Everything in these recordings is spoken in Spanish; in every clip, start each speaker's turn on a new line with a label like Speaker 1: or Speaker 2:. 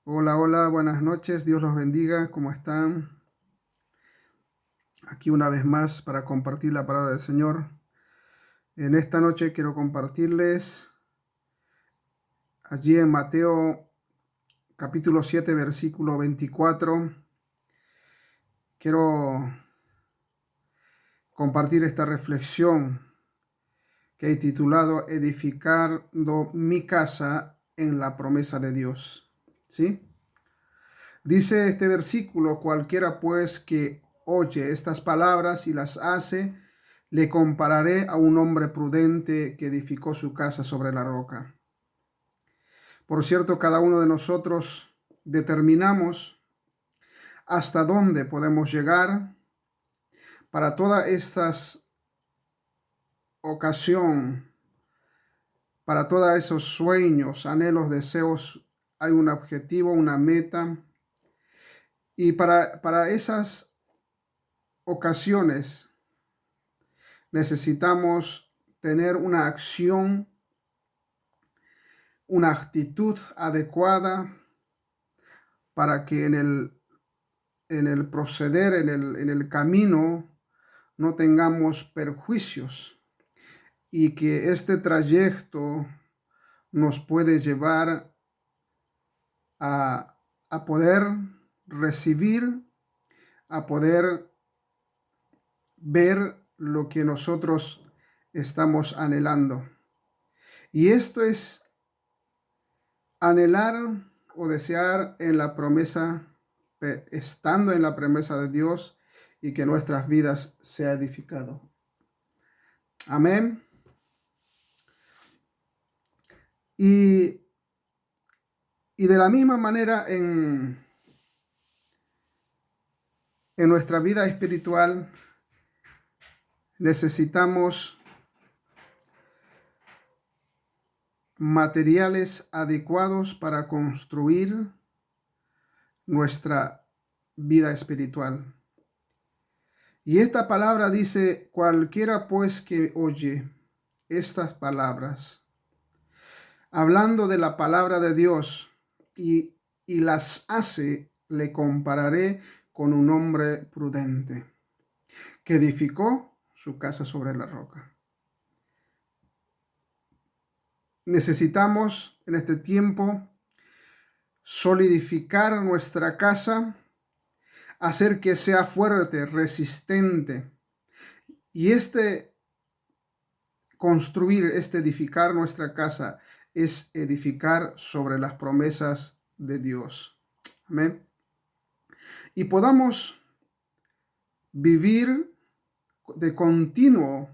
Speaker 1: Hola, hola, buenas noches, Dios los bendiga, ¿cómo están? Aquí una vez más para compartir la palabra del Señor. En esta noche quiero compartirles allí en Mateo capítulo 7, versículo 24. Quiero compartir esta reflexión que he titulado Edificando mi casa en la promesa de Dios. ¿Sí? Dice este versículo, cualquiera pues que oye estas palabras y las hace, le compararé a un hombre prudente que edificó su casa sobre la roca. Por cierto, cada uno de nosotros determinamos hasta dónde podemos llegar para todas estas ocasión, para todos esos sueños, anhelos, deseos. Hay un objetivo, una meta. Y para esas ocasiones necesitamos tener una acción, una actitud adecuada para que en el proceder, en el camino, no tengamos perjuicios y que este trayecto nos puede llevar a poder recibir, a poder ver lo que nosotros estamos anhelando. Y esto es anhelar o desear en la promesa, estando en la promesa de Dios y que nuestras vidas sea edificado. Amén. Y, y de la misma manera en nuestra vida espiritual necesitamos materiales adecuados para construir nuestra vida espiritual. Y esta palabra dice, cualquiera pues que oye estas palabras, hablando de la palabra de Dios y las hace, le compararé con un hombre prudente que edificó su casa sobre la roca. Necesitamos en este tiempo solidificar nuestra casa, hacer que sea fuerte, resistente. Y construir, edificar nuestra casa es edificar sobre las promesas de Dios. Amén. Y podamos vivir de continuo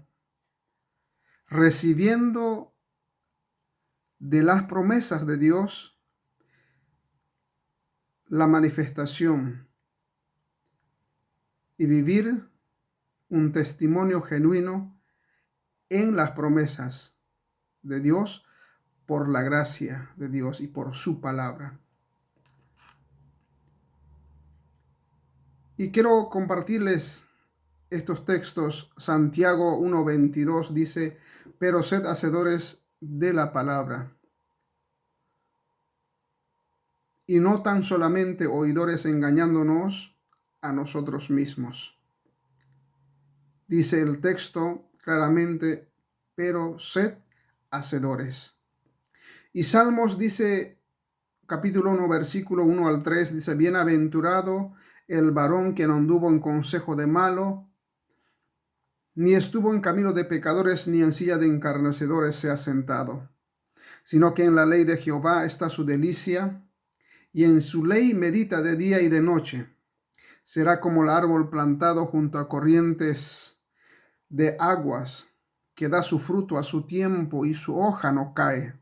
Speaker 1: recibiendo de las promesas de Dios la manifestación y vivir un testimonio genuino en las promesas de Dios por la gracia de Dios y por su palabra. Y quiero compartirles estos textos. Santiago 1:22 dice, pero sed hacedores de la palabra y no tan solamente oidores engañándonos a nosotros mismos. Dice el texto claramente, pero sed hacedores. Y Salmos dice, capítulo 1, versículo 1 al 3, dice, bienaventurado el varón que no anduvo en consejo de malo, ni estuvo en camino de pecadores, ni en silla de encarnecedores se ha sentado, sino que en la ley de Jehová está su delicia, y en su ley medita de día y de noche. Será como el árbol plantado junto a corrientes de aguas, que da su fruto a su tiempo y su hoja no cae,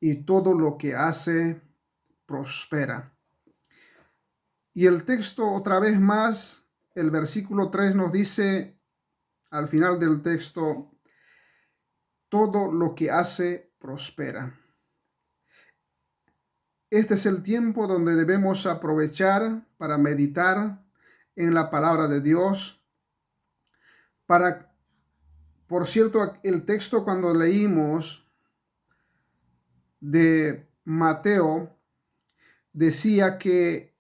Speaker 1: y todo lo que hace prospera. Y el texto otra vez más, el versículo 3 nos dice al final del texto, todo lo que hace prospera. Este es el tiempo donde debemos aprovechar para meditar en la palabra de Dios. Por cierto, el texto cuando leímos de Mateo decía que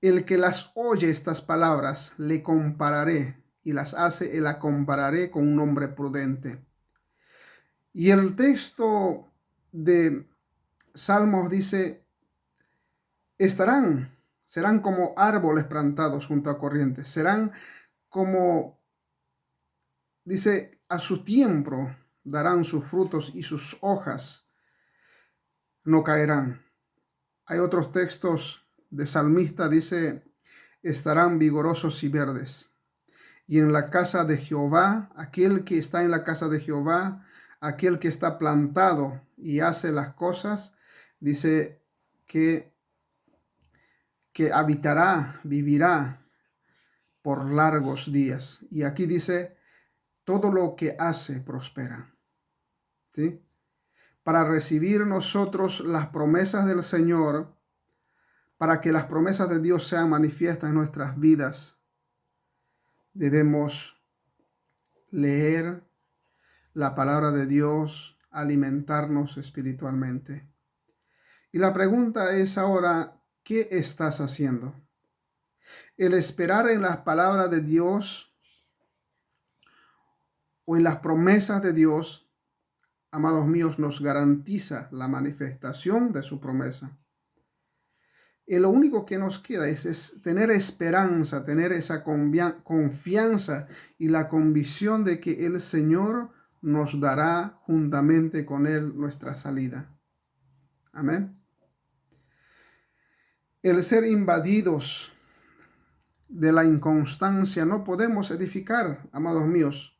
Speaker 1: el que las oye estas palabras, le compararé y la compararé con un hombre prudente. Y el texto de Salmos dice, serán como árboles plantados junto a corrientes, serán como, dice, a su tiempo darán sus frutos y sus hojas no caerán. Hay otros textos de salmista, dice, estarán vigorosos y verdes. Y en la casa de Jehová, aquel que está en la casa de Jehová, aquel que está plantado y hace las cosas, dice que habitará, vivirá por largos días. Y aquí dice, todo lo que hace prospera. ¿Sí? Para recibir nosotros las promesas del Señor, para que las promesas de Dios sean manifiestas en nuestras vidas, debemos leer la palabra de Dios, alimentarnos espiritualmente. Y la pregunta es ahora, ¿qué estás haciendo? El esperar en las palabras de Dios o en las promesas de Dios, amados míos, nos garantiza la manifestación de su promesa. Y lo único que nos queda es tener esperanza, tener esa confianza y la convicción de que el Señor nos dará juntamente con Él nuestra salida. Amén. El ser invadidos de la inconstancia no podemos edificar, amados míos.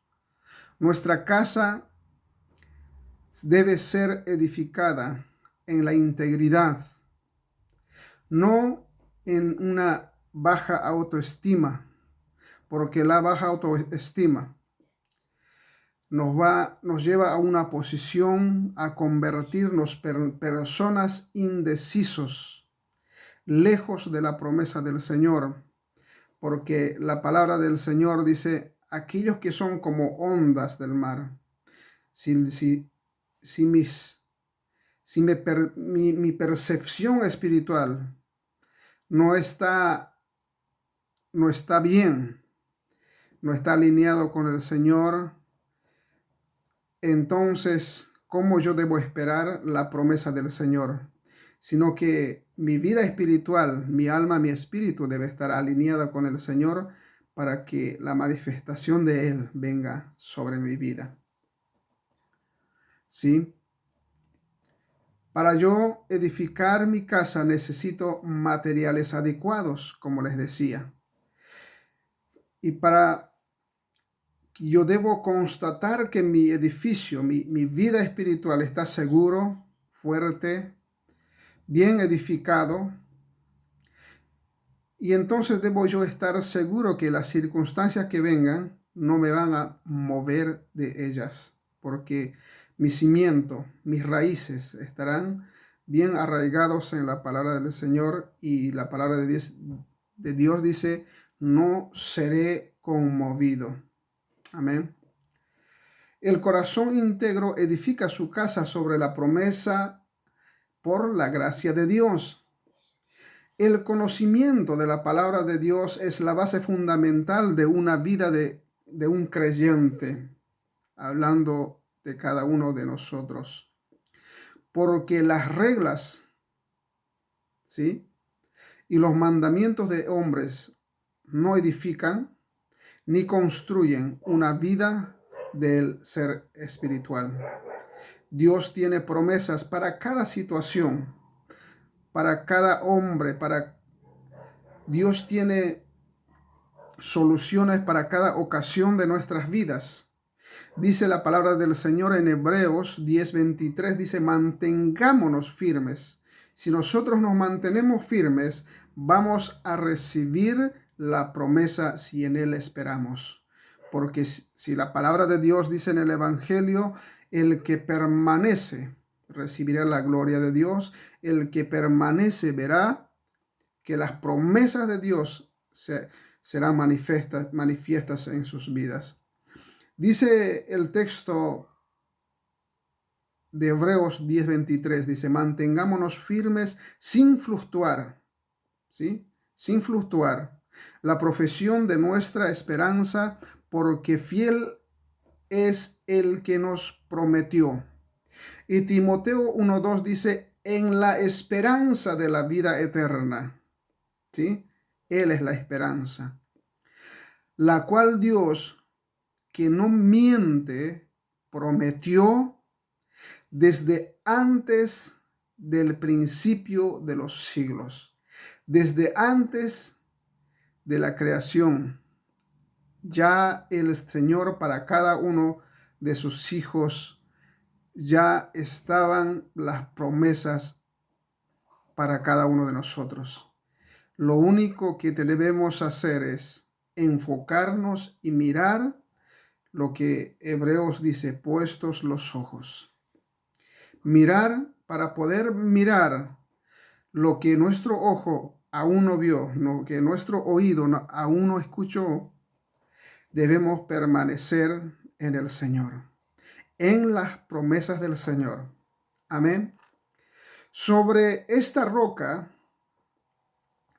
Speaker 1: Nuestra casa debe ser edificada en la integridad, no en una baja autoestima, porque la baja autoestima nos lleva a una posición a convertirnos personas indecisos, lejos de la promesa del Señor, porque la palabra del Señor dice, aquellos que son como ondas del mar, si mi percepción espiritual no está bien, no está alineado con el Señor, entonces, ¿cómo yo debo esperar la promesa del Señor? Sino que mi vida espiritual, mi alma, mi espíritu debe estar alineada con el Señor para que la manifestación de Él venga sobre mi vida. ¿Sí? Para yo edificar mi casa necesito materiales adecuados, como les decía. Y yo debo constatar que mi edificio, mi vida espiritual está seguro, fuerte, bien edificado. Y entonces debo yo estar seguro que las circunstancias que vengan no me van a mover de ellas, porque mi cimiento, mis raíces estarán bien arraigados en la palabra del Señor, y la palabra de Dios dice, no seré conmovido. Amén. El corazón íntegro edifica su casa sobre la promesa por la gracia de Dios. El conocimiento de la palabra de Dios es la base fundamental de una vida de un creyente, hablando de cada uno de nosotros. Porque las reglas, ¿sí?, y los mandamientos de hombres no edifican ni construyen una vida del ser espiritual. Dios tiene promesas para cada situación, para cada hombre, Dios tiene soluciones para cada ocasión de nuestras vidas. Dice la palabra del Señor en Hebreos 10:23, dice, mantengámonos firmes. Si nosotros nos mantenemos firmes, vamos a recibir la promesa si en Él esperamos. Porque si la palabra de Dios dice en el Evangelio, el que permanece recibirá la gloria de Dios, el que permanece verá que las promesas de Dios serán manifiestas en sus vidas. Dice el texto de Hebreos 10:23. Dice, mantengámonos firmes sin fluctuar, ¿sí? Sin fluctuar. La profesión de nuestra esperanza, porque fiel es el que nos prometió. Y Timoteo 1:2 dice, en la esperanza de la vida eterna, ¿sí? Él es la esperanza, la cual Dios, que no miente, prometió desde antes del principio de los siglos, desde antes de la creación. Ya el Señor para cada uno de sus hijos ya estaban las promesas para cada uno de nosotros. Lo único que debemos hacer es enfocarnos y mirar lo que Hebreos dice, puestos los ojos. Mirar para poder mirar lo que nuestro ojo aún no vio, lo que nuestro oído aún no escuchó. Debemos permanecer en el Señor, en las promesas del Señor. Amén. Sobre esta roca,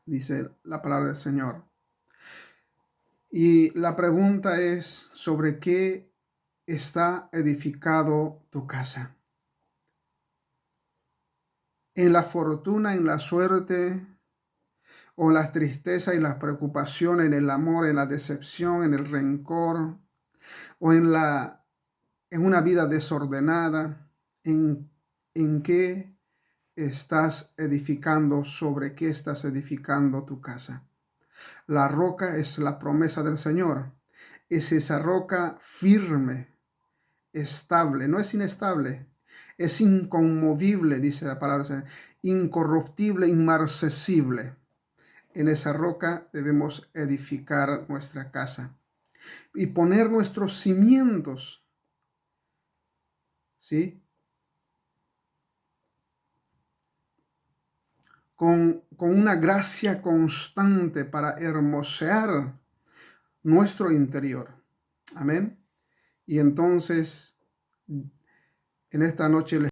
Speaker 1: dice la palabra del Señor. Y la pregunta es, ¿sobre qué está edificado tu casa? ¿En la fortuna, en la suerte, o la tristeza y la preocupación, en el amor, en la decepción, en el rencor, o en una vida desordenada? ¿En qué estás edificando? ¿Sobre qué estás edificando tu casa? La roca es la promesa del Señor. Es esa roca firme, estable, no es inestable, es inconmovible, dice la palabra, incorruptible, inmarcesible. En esa roca debemos edificar nuestra casa y poner nuestros cimientos, ¿sí? Con una gracia constante para hermosear nuestro interior. Amén. Y entonces, en esta noche les